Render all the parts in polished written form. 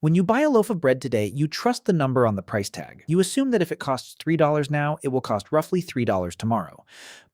When you buy a loaf of bread today, you trust the number on the price tag. You assume that if it costs $3 now, it will cost roughly $3 tomorrow.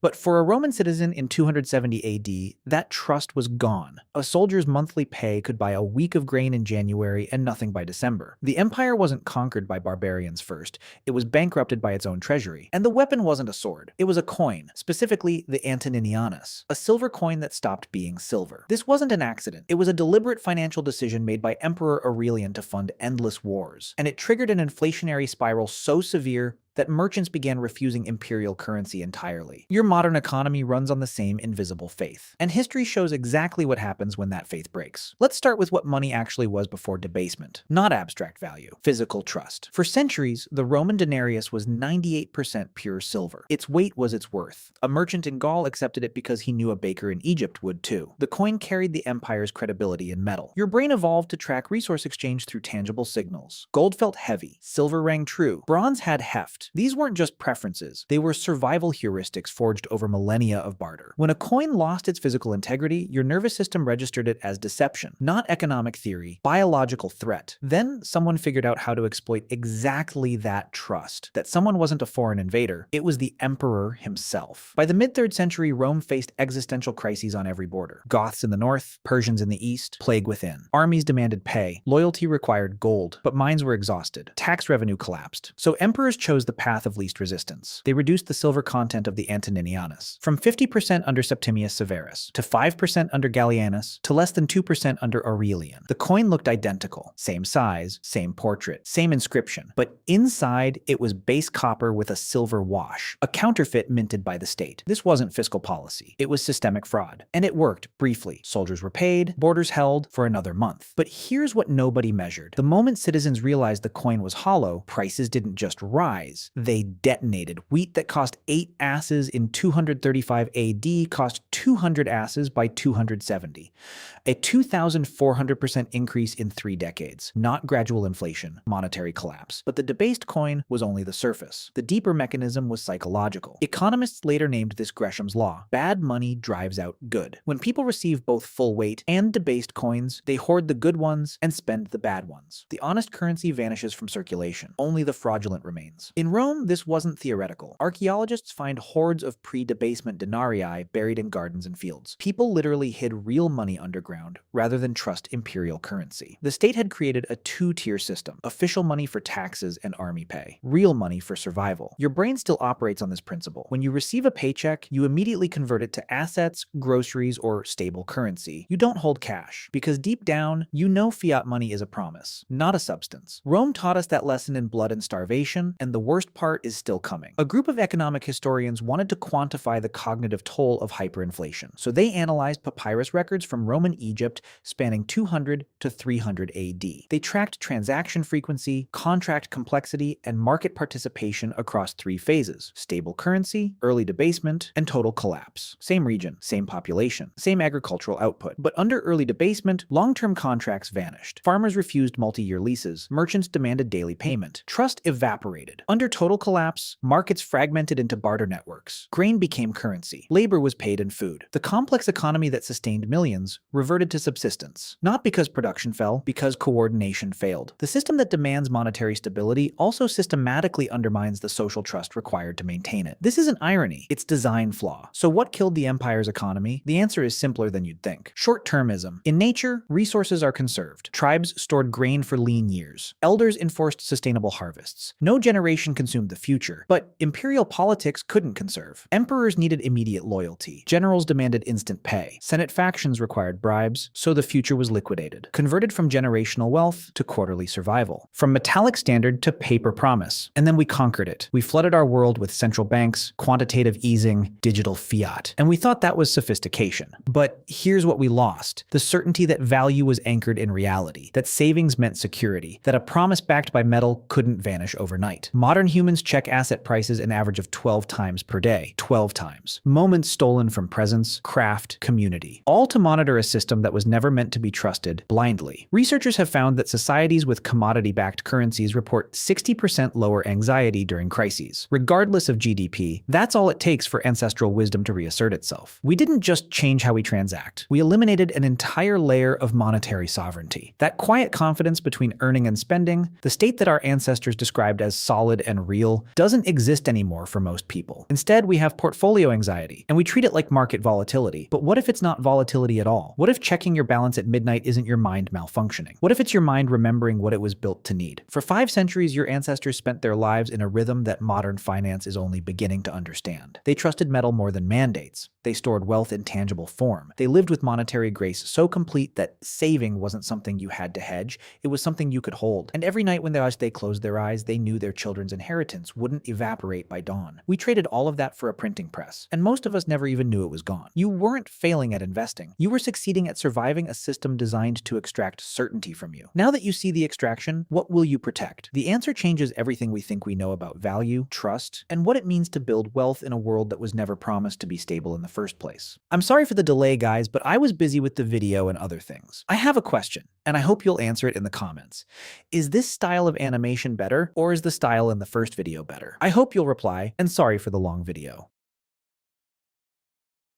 But for a Roman citizen in 270 AD, that trust was gone. A soldier's monthly pay could buy a week of grain in January and nothing by December. The empire wasn't conquered by barbarians first, it was bankrupted by its own treasury. And the weapon wasn't a sword, it was a coin, specifically the Antoninianus, a silver coin that stopped being silver. This wasn't an accident, it was a deliberate financial decision made by Emperor Aurelian to fund endless wars. And it triggered an inflationary spiral so severe that merchants began refusing imperial currency entirely. Your modern economy runs on the same invisible faith. And history shows exactly what happens when that faith breaks. Let's start with what money actually was before debasement. Not abstract value, physical trust. For centuries, the Roman denarius was 98% pure silver. Its weight was its worth. A merchant in Gaul accepted it because he knew a baker in Egypt would too. The coin carried the empire's credibility in metal. Your brain evolved to track resource exchange through tangible signals. Gold felt heavy, silver rang true, bronze had heft. These weren't just preferences, they were survival heuristics forged over millennia of barter. When a coin lost its physical integrity, your nervous system registered it as deception, not economic theory, biological threat. Then someone figured out how to exploit exactly that trust, that someone wasn't a foreign invader, it was the emperor himself. By the mid-3rd century, Rome faced existential crises on every border. Goths in the north, Persians in the east, plague within. Armies demanded pay, loyalty required gold, but mines were exhausted. Tax revenue collapsed. So emperors chose the path of least resistance. They reduced the silver content of the Antoninianus from 50% under Septimius Severus to 5% under Gallienus to less than 2% under Aurelian. The coin looked identical. Same size, same portrait, same inscription. But inside, it was base copper with a silver wash, a counterfeit minted by the state. This wasn't fiscal policy. It was systemic fraud. And it worked, briefly. Soldiers were paid, borders held for another month. But here's what nobody measured. The moment citizens realized the coin was hollow, prices didn't just rise. They detonated. Wheat that cost 8 asses in 235 AD cost 200 asses by 270. A 2,400% increase in 3 decades. Not gradual inflation, monetary collapse. But the debased coin was only the surface. The deeper mechanism was psychological. Economists later named this Gresham's law. Bad money drives out good. When people receive both full weight and debased coins, they hoard the good ones and spend the bad ones. The honest currency vanishes from circulation. Only the fraudulent remains. In Rome, this wasn't theoretical. Archaeologists find hordes of pre-debasement denarii buried in gardens and fields. People literally hid real money underground rather than trust imperial currency. The state had created a 2-tier system: official money for taxes and army pay, real money for survival. Your brain still operates on this principle. When you receive a paycheck, you immediately convert it to assets, groceries, or stable currency. You don't hold cash, because deep down, you know fiat money is a promise, not a substance. Rome taught us that lesson in blood and starvation, and the worst part is still coming. A group of economic historians wanted to quantify the cognitive toll of hyperinflation, so they analyzed papyrus records from Roman Egypt spanning 200 to 300 AD. They tracked transaction frequency, contract complexity, and market participation across 3 phases: stable currency, early debasement, and total collapse. Same region, same population, same agricultural output. But under early debasement, long-term contracts vanished. Farmers refused multi-year leases. Merchants demanded daily payment. Trust evaporated. Under total collapse, markets fragmented into barter networks. Grain became currency. Labor was paid in food. The complex economy that sustained millions reverted to subsistence. Not because production fell, because coordination failed. The system that demands monetary stability also systematically undermines the social trust required to maintain it. This is an irony. It's design flaw. So what killed the empire's economy? The answer is simpler than you'd think. Short-termism. In nature, resources are conserved. Tribes stored grain for lean years. Elders enforced sustainable harvests. No generation consumed the future, but imperial politics couldn't conserve. Emperors needed immediate loyalty. Generals demanded instant pay. Senate factions required bribes, so the future was liquidated. Converted from generational wealth to quarterly survival. From metallic standard to paper promise. And then we conquered it. We flooded our world with central banks, quantitative easing, digital fiat. And we thought that was sophistication. But here's what we lost: the certainty that value was anchored in reality, that savings meant security, that a promise backed by metal couldn't vanish overnight. Modern Modern humans check asset prices an average of 12 times per day. 12 times. Moments stolen from presence, craft, community. All to monitor a system that was never meant to be trusted blindly. Researchers have found that societies with commodity-backed currencies report 60% lower anxiety during crises. Regardless of GDP, that's all it takes for ancestral wisdom to reassert itself. We didn't just change how we transact. We eliminated an entire layer of monetary sovereignty. That quiet confidence between earning and spending, the state that our ancestors described as solid and real, doesn't exist anymore for most people. Instead, we have portfolio anxiety, and we treat it like market volatility. But what if it's not volatility at all? What if checking your balance at midnight isn't your mind malfunctioning? What if it's your mind remembering what it was built to need? For 5 centuries, your ancestors spent their lives in a rhythm that modern finance is only beginning to understand. They trusted metal more than mandates. They stored wealth in tangible form. They lived with monetary grace so complete that saving wasn't something you had to hedge, it was something you could hold. And every night when they closed their eyes, they knew their children's inheritance wouldn't evaporate by dawn. We traded all of that for a printing press, and most of us never even knew it was gone. You weren't failing at investing. You were succeeding at surviving a system designed to extract certainty from you. Now that you see the extraction, what will you protect? The answer changes everything we think we know about value, trust, and what it means to build wealth in a world that was never promised to be stable in the first place. I'm sorry for the delay, guys, but I was busy with the video and other things. I have a question, and I hope you'll answer it in the comments. Is this style of animation better, or is the style in the first video better? I hope you'll reply, and sorry for the long video.